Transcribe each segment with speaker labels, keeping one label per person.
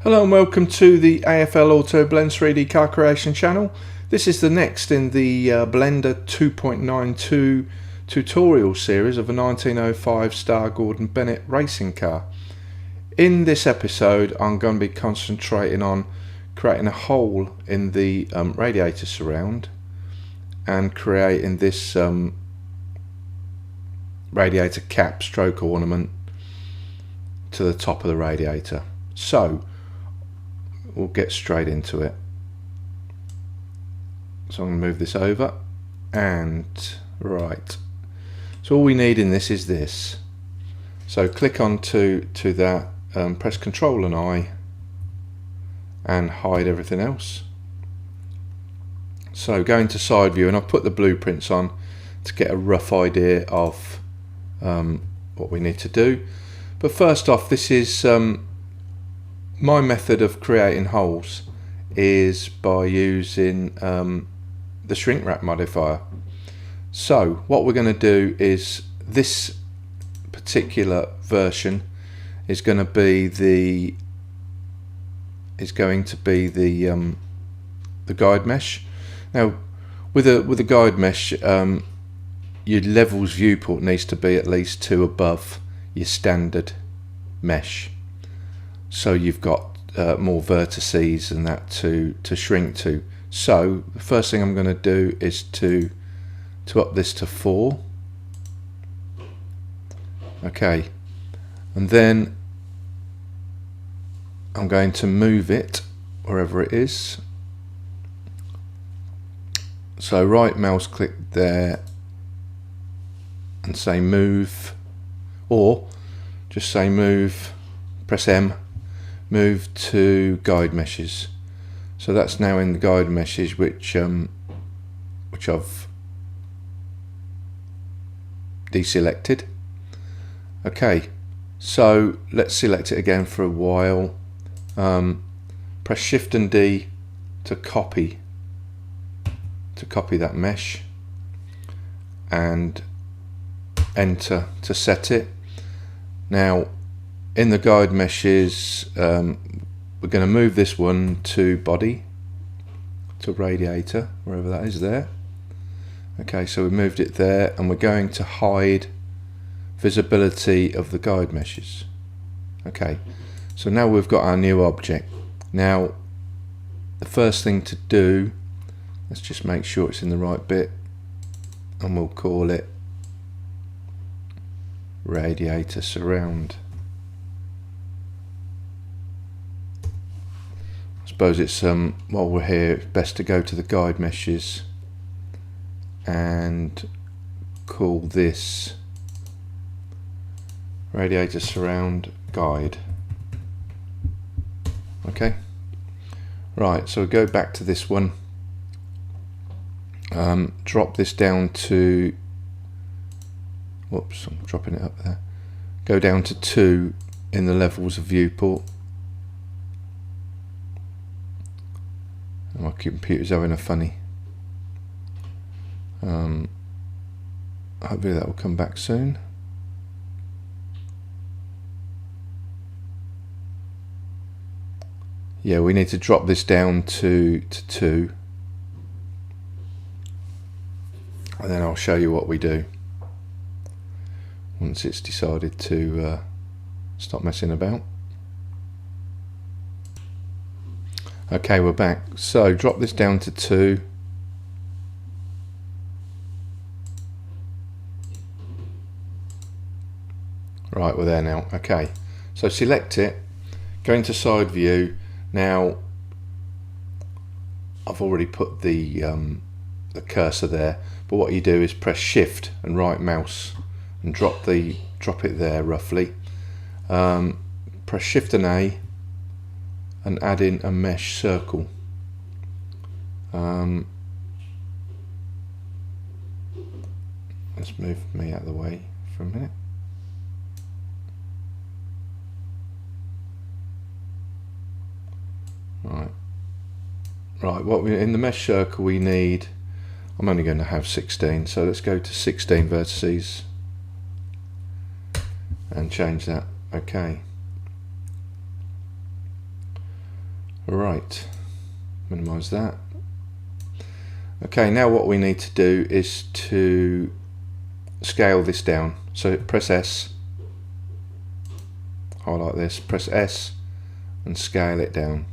Speaker 1: Hello and welcome to the AFL Auto Blend 3D car creation channel. This is the next in the Blender 2.92 tutorial series of a 1905 Star Gordon Bennett racing car. In this episode I'm going to be concentrating on creating a hole in the radiator surround and creating this radiator cap stroke ornament to the top of the radiator. So we'll get straight into it. So I'm going to move this over and right. So all we need in this is this. So click on to that, press Ctrl and I and hide everything else. So go into side view and I've put the blueprints on to get a rough idea of what we need to do. But first off, this is my method of creating holes is by using the shrinkwrap modifier. So what we're going to do is this particular version is going to be the guide mesh. Now with a guide mesh, your levels viewport needs to be at least 2 above your standard mesh. So you've got more vertices and that to shrink to. So the first thing I'm going to do is to up this to 4. Okay, and then I'm going to move it wherever it is. So right mouse click there and say move, or just say move, press M, move to guide meshes. So that's now in the guide meshes which I've deselected. Okay, so let's select it again for a while. Press Shift and D to copy that mesh and enter to set it. Now in the guide meshes, we're going to move this one to body, to radiator, wherever that is there. Okay, so we moved it there and we're going to hide visibility of the guide meshes. Okay, so now we've got our new object. Now the first thing to do, let's just make sure it's in the right bit and we'll call it radiator surround. I suppose it's while we're here it's best to go to the guide meshes and call this radiator surround guide. Okay, right, so we go back to this one, drop this down to, whoops, I'm dropping it up there, go down to 2 in the levels of viewport. My computer's having a funny. Hopefully that will come back soon. Yeah, we need to drop this down to 2, and then I'll show you what we do once it's decided to stop messing about. Okay, we're back. So drop this down to 2. Right, we're there now. Okay, so select it, go into side view. Now I've already put the cursor there, but what you do is press Shift and right mouse and drop it there roughly. Press Shift and A and add in a mesh circle. Let's move me out of the way for a minute. Right, what we in the mesh circle we need, I'm only going to have 16, so let's go to 16 vertices and change that. Okay, Right, minimize that. Okay, now what we need to do is to scale this down. So press S, highlight this, press S and scale it down.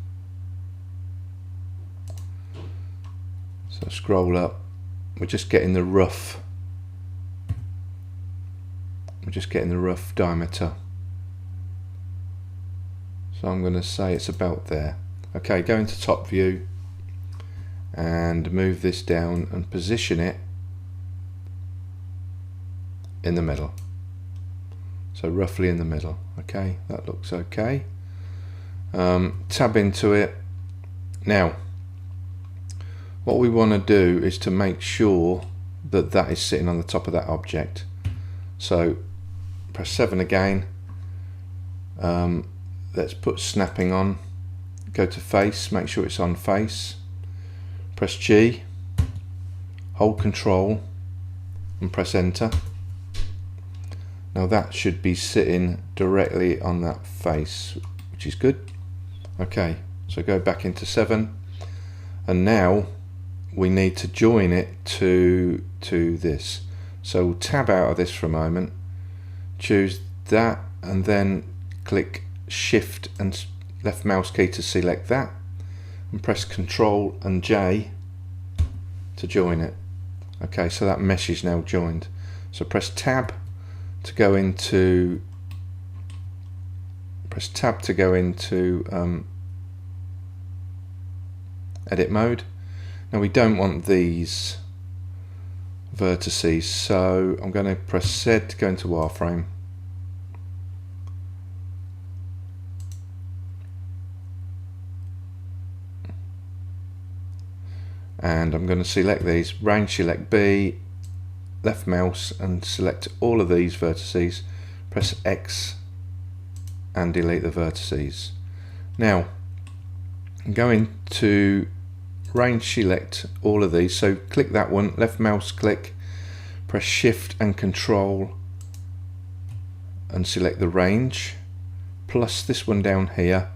Speaker 1: So scroll up, we're just getting the rough, diameter. So I'm going to say it's about there. Okay, go into top view and move this down and position it in the middle. So roughly in the middle. Okay, that looks okay. Tab into it. Now, what we want to do is to make sure that that is sitting on the top of that object. So press 7 again. Let's put snapping on. Go to face, make sure it's on face. Press G, hold Control and press enter. Now that should be sitting directly on that face, which is good. Okay, so go back into 7 and now we need to join it to this. So we'll tab out of this for a moment, choose that and then click Shift and left mouse key to select that and press Control and J to join it. Okay, so that mesh is now joined. So press tab to go into edit mode. Now we don't want these vertices, so I'm going to press Z to go into wireframe. And I'm going to select these, range select B, left mouse and select all of these vertices, press X and delete the vertices. Now go into range select all of these, so click that one, left mouse click, press Shift and Control and select the range, plus this one down here,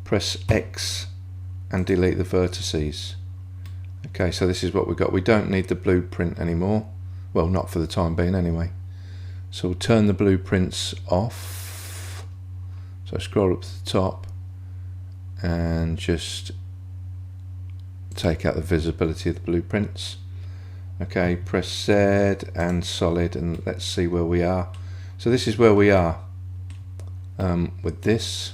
Speaker 1: press X and delete the vertices. Okay, so this is what we got. We don't need the blueprint anymore. Well, not for the time being anyway. So we'll turn the blueprints off. So scroll up to the top and just take out the visibility of the blueprints. Okay, press Z and solid and let's see where we are. So this is where we are with this.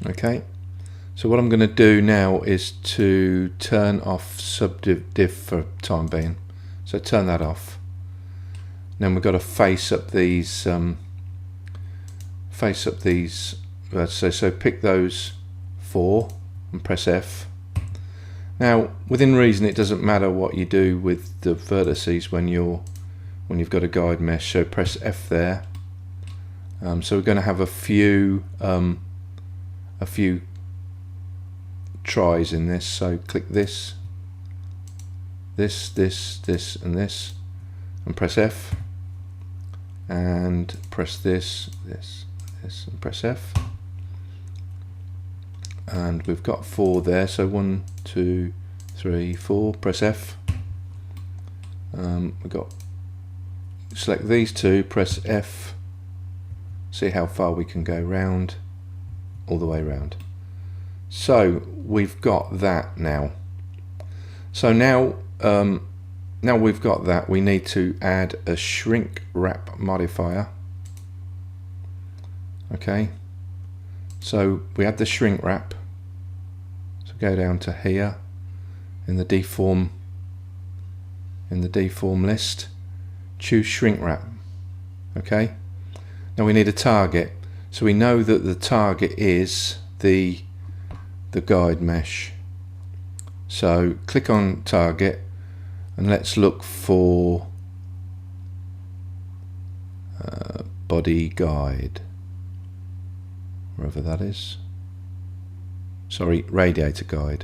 Speaker 1: Okay, so what I'm going to do now is to turn off subdiv for time being. So turn that off. Then we've got to face up these vertices. So pick those 4 and press F. Now within reason it doesn't matter what you do with the vertices when you've got a guide mesh. So press F there. So we're going to have a few tries in this, so click this and this and press F and press this and press F, and we've got 4 there, so 1, 2, 3, 4, press F. We've got, select these 2, press F, see how far we can go round, all the way around. So we've got that now. So now we've got that, we need to add a shrink wrap modifier. Okay, so we add the shrink wrap. So go down to here in the deform list, choose shrink wrap. Okay, now we need a target. So we know that the target is the guide mesh. So click on target and let's look for body guide, wherever that is. Sorry, radiator guide,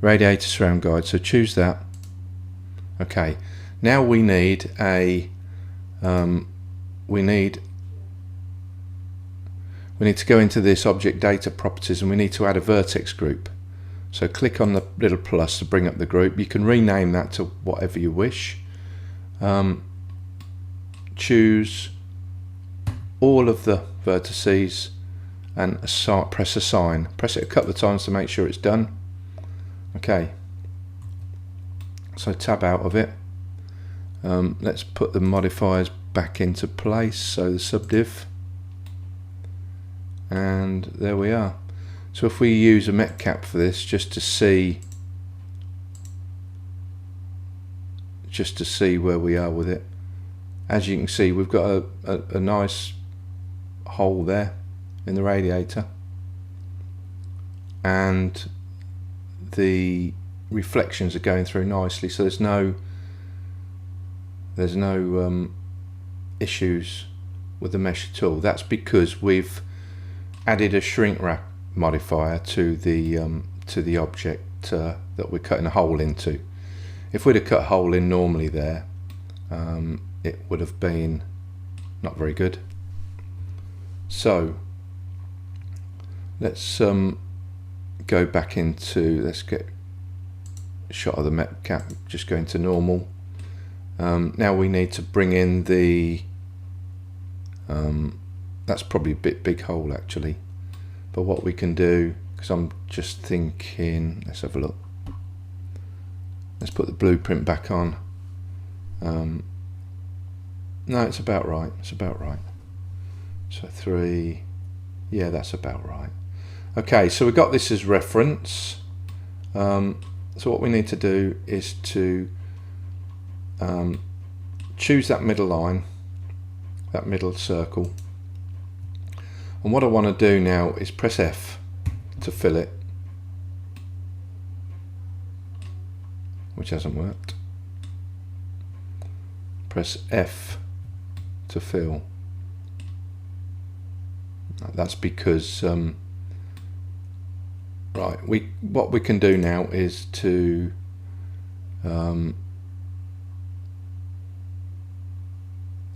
Speaker 1: radiator surround guide. So choose that. Okay, now we need a we need to go into this object data properties, and we need to add a vertex group. So click on the little plus to bring up the group. You can rename that to whatever you wish. Choose all of the vertices and press assign. Press it a couple of times to make sure it's done. Okay, so tab out of it. Let's put the modifiers back into place, so the subdiv, and there we are. So if we use a metcap for this, just to see where we are with it, as you can see, we've got a nice hole there in the radiator, and the reflections are going through nicely, so there's no issues with the mesh at all. That's because we've added a shrink-wrap modifier to the object that we're cutting a hole into. If we'd have cut a hole in normally there, it would have been not very good. So let's go back into, let's get a shot of the metcap, just go into normal. Now we need to bring in the that's probably a bit big hole actually, but what we can do, because I'm just thinking, let's have a look, let's put the blueprint back on. No, it's about right, so 3, yeah, that's about right. Okay, so we got this as reference. So what we need to do is to choose that middle line, that middle circle, and what I want to do now is press F to fill it, which hasn't worked. Press F to fill. That's because right, what we can do now is to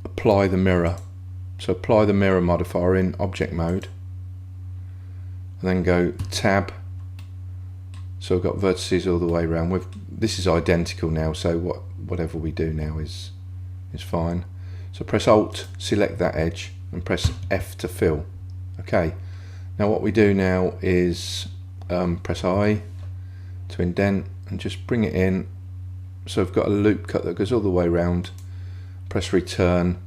Speaker 1: apply the mirror. So apply the mirror modifier in object mode, and then go tab. So we've got vertices all the way around. This is identical now, so whatever we do now is fine. So press Alt, select that edge, and press F to fill. Okay, now what we do now is press I to indent and just bring it in. So I've got a loop cut that goes all the way around. Press return,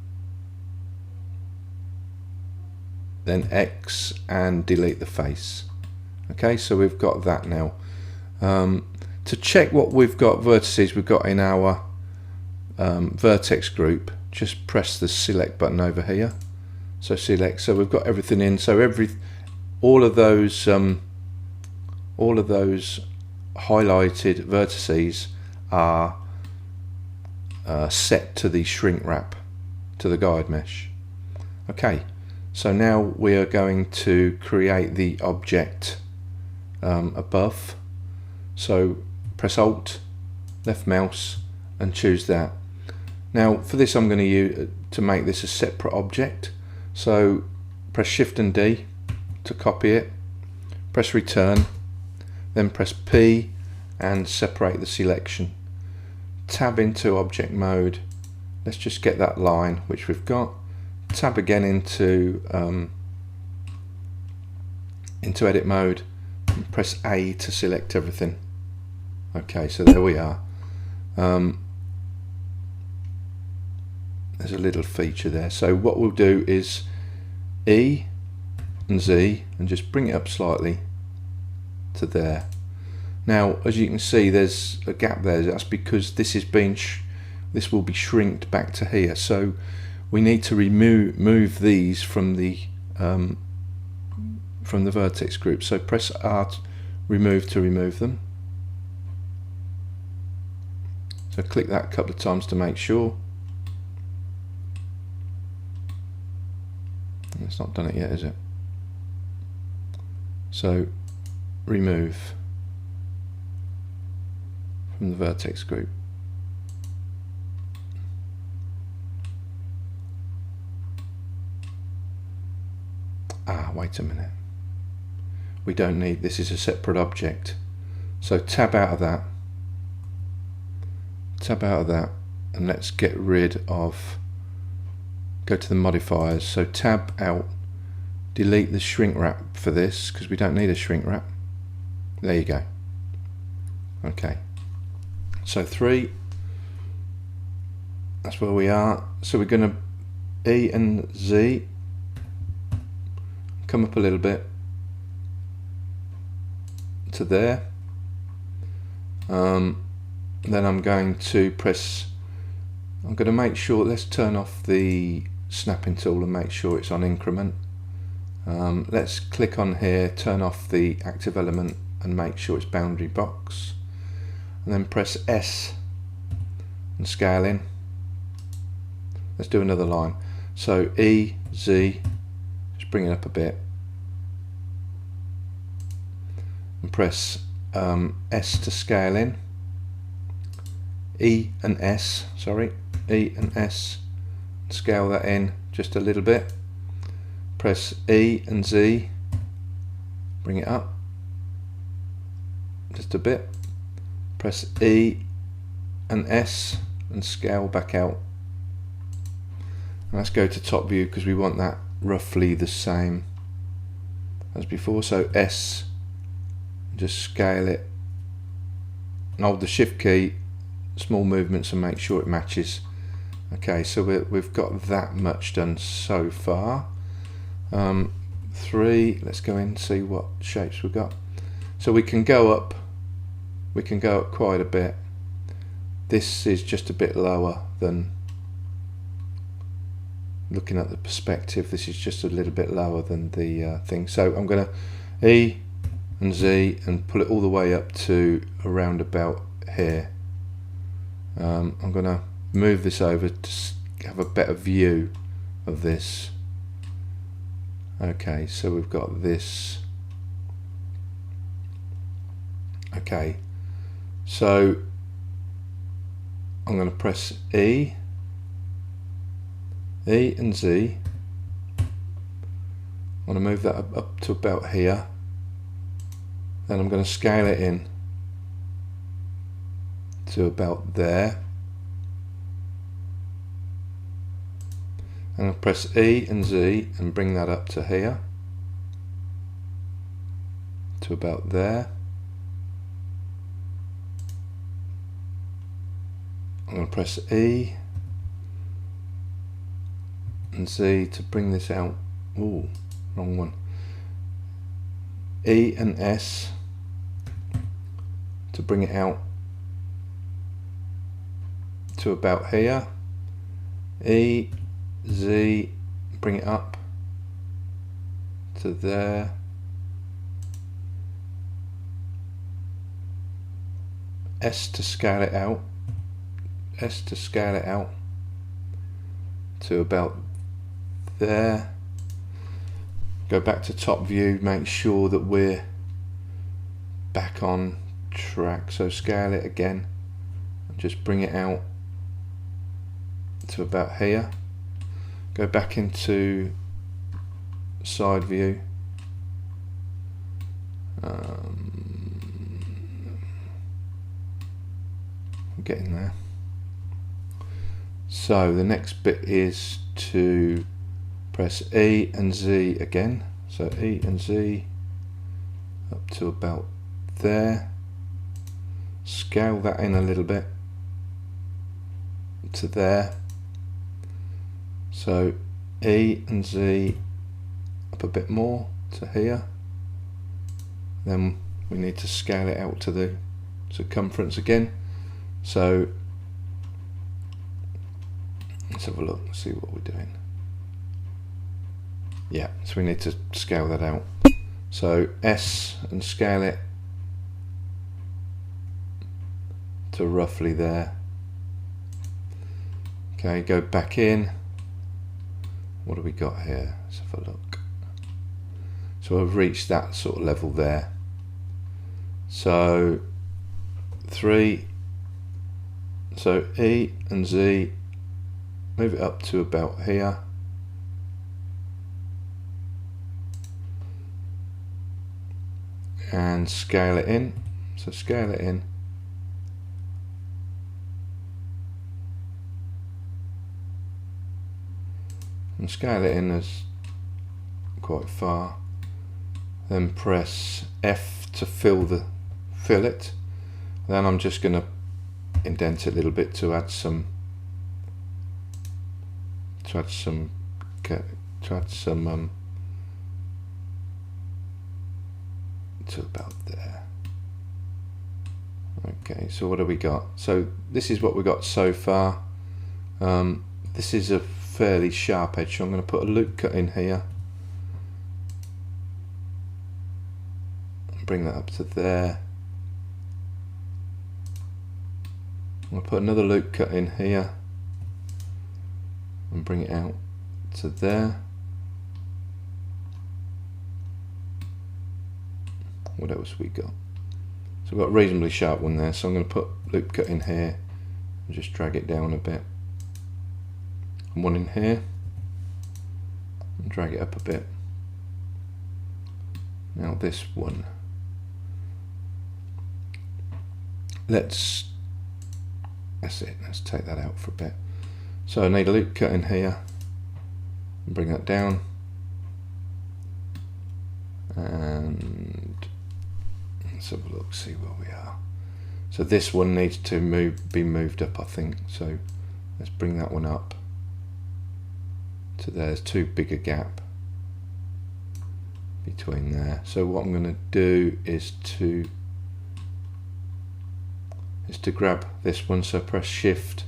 Speaker 1: then X, and delete the face. Okay, so we've got that now. To check what we've got, vertices we've got in our vertex group, just press the select button over here. So select, so we've got everything in. So all of those highlighted vertices are set to the shrink wrap, to the guide mesh. Okay, so now we are going to create the object above. So press Alt, left mouse, and choose that. Now for this I'm going to use to make this a separate object. So press Shift and D to copy it, press return, then press P and separate the selection. Tab into object mode, let's just get that line which we've got. Tab again into edit mode, and press A to select everything. Okay, so there we are. There's a little feature there. So what we'll do is E and Z and just bring it up slightly to there. Now as you can see there's a gap there. That's because this will be shrinked back to here. So we need to remove these from the vertex group. So press R remove to remove them. So click that a couple of times to make sure. It's not done it yet, is it? So remove from the vertex group. wait a minute, we don't need, this is a separate object, so tab out of that, and let's get rid of, go to the modifiers, so tab out, delete the shrink wrap for this because we don't need a shrink wrap. There you go. Okay, so 3, that's where we are. So we're going to E and Z, come up a little bit to there. Then I'm going to press, I'm going to make sure, let's turn off the snapping tool and make sure it's on increment. Let's click on here, turn off the active element and make sure it's boundary box, and then press S and scale in. Let's do another line, so E, Z, just bring it up a bit, and press S to scale in, E and S, scale that in just a little bit, press E and Z, bring it up just a bit, press E and S and scale back out. And let's go to top view because we want that roughly the same as before, so S, just scale it, and hold the shift key, small movements, and make sure it matches. Okay, so we've got that much done so far. 3, let's go in and see what shapes we've got. So we can go up quite a bit. This is just a bit lower than, looking at the perspective, this is just a little bit lower than the thing. So I'm going to E and Z and pull it all the way up to around about here. I'm going to move this over to have a better view of this. Okay, so we've got this. Okay, so I'm going to press E and Z. I want to move that up to about here. Then I'm going to scale it in to about there. And I'll press E and Z and bring that up to here, to about there. I'm going to press E and Z to bring this out. Ooh, wrong one. E and S to bring it out to about here. E, Z, bring it up to there. S to scale it out. S to scale it out to about there. Go back to top view, make sure that we're back on track, so scale it again and just bring it out to about here. Go back into side view, I'm getting there. So the next bit is to press E and Z again, so E and Z up to about there, scale that in a little bit to there, so E and Z up a bit more to here, then we need to scale it out to the circumference again, so let's have a look, see what we're doing. Yeah, so we need to scale that out. So S and scale it to roughly there. Okay, go back in. What do we got here? Let's have a look. So I've reached that sort of level there. So 3, so E and Z, move it up to about here. and scale it in. So scale it in. And scale it in as quite far. Then press F to fill it. Then I'm just going to indent it a little bit to add some to about there. Okay, so what have we got? So this is what we got so far. This is a fairly sharp edge, so I'm going to put a loop cut in here and bring that up to there. I'll put another loop cut in here and bring it out to there. What else we got? So we've got a reasonably sharp one there, so I'm going to put loop cut in here and just drag it down a bit. And one in here and drag it up a bit. Now this one, that's it, let's take that out for a bit. So I need a loop cut in here and bring that down, and let's have a look, see where we are. So this one needs to be moved up, I think, so let's bring that one up to there. There's too big a gap between there, so what I'm going to do is to grab this one, so press Shift,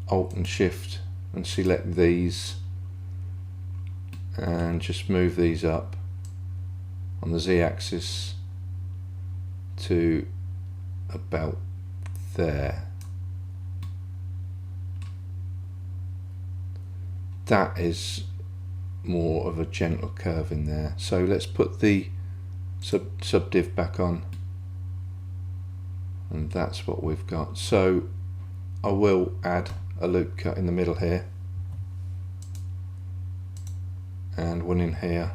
Speaker 1: Alt and Shift and select these and just move these up on the Z-axis to about there. That is more of a gentle curve in there, so let's put the subdiv back on, and that's what we've got. So I will add a loop cut in the middle here and one in here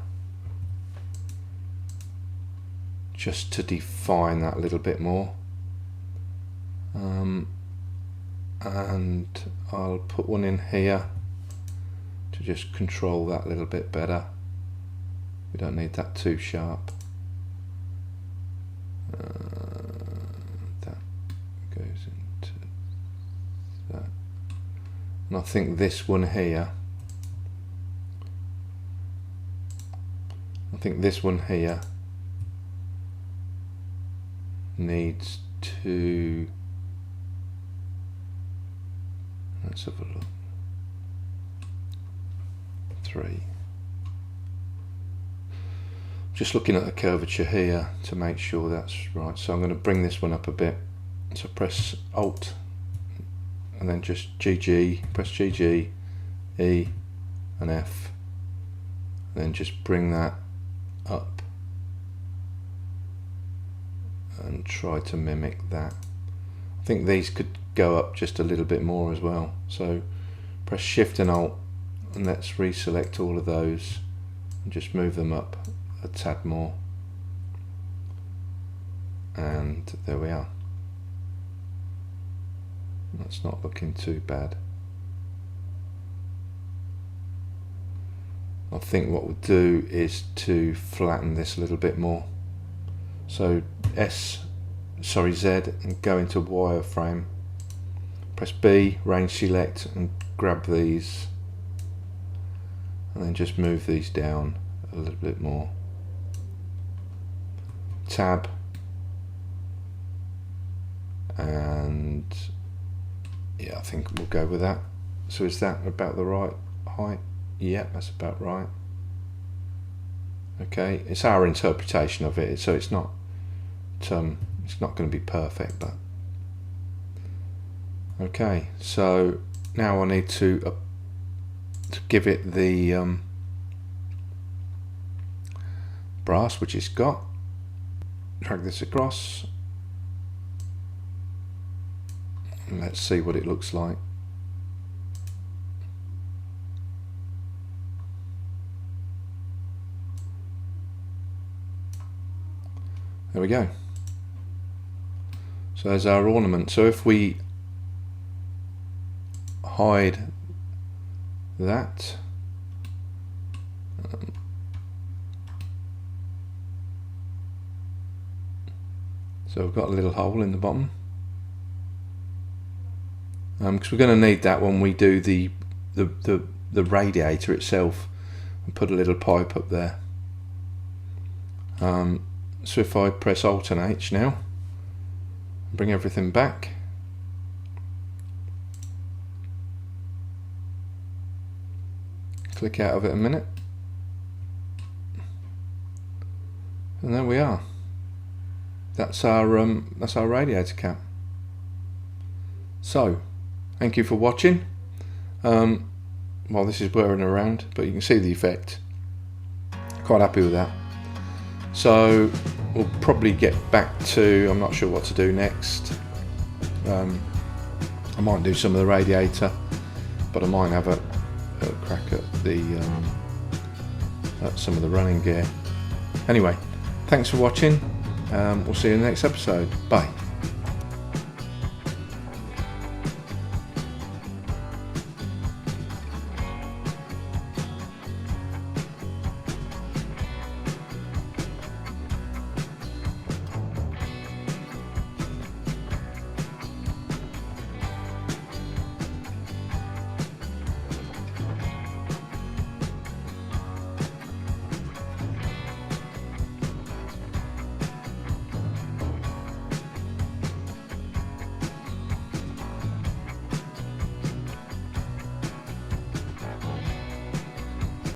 Speaker 1: just to define that a little bit more, and I'll put one in here to just control that a little bit better. We don't need that too sharp. That goes into that, and I think this one here, needs to, let's have a look, 3. Just looking at the curvature here to make sure that's right, so I'm going to bring this one up a bit. So press Alt and then just GG, press GG, E and F, and then just bring that up and try to mimic that. I think these could go up just a little bit more as well, so press Shift and Alt and let's reselect all of those and just move them up a tad more, and there we are. That's not looking too bad. I think what we'll do is to flatten this a little bit more. So Z and go into wireframe, press B, range select and grab these and then just move these down a little bit more. Tab and yeah, I think we'll go with that. So is that about the right height? Yeah, that's about right. Okay, it's our interpretation of it, so it's not going to be perfect, but okay. So now I need to give it the brass, which it's got. Drag this across and let's see what it looks like. There we go. So there's our ornament. So if we hide that, so we've got a little hole in the bottom, because we're going to need that when we do the radiator itself, and put a little pipe up there. So if I press Alt and H now, bring everything back, click out of it a minute, and there we are. That's our radiator cap. So, thank you for watching. Well, this is whirring around, but you can see the effect. Quite happy with that. So we'll probably get back to, I'm not sure what to do next. I might do some of the radiator, but I might have a crack at the at some of the running gear. Anyway, thanks for watching. We'll see you in the next episode. Bye.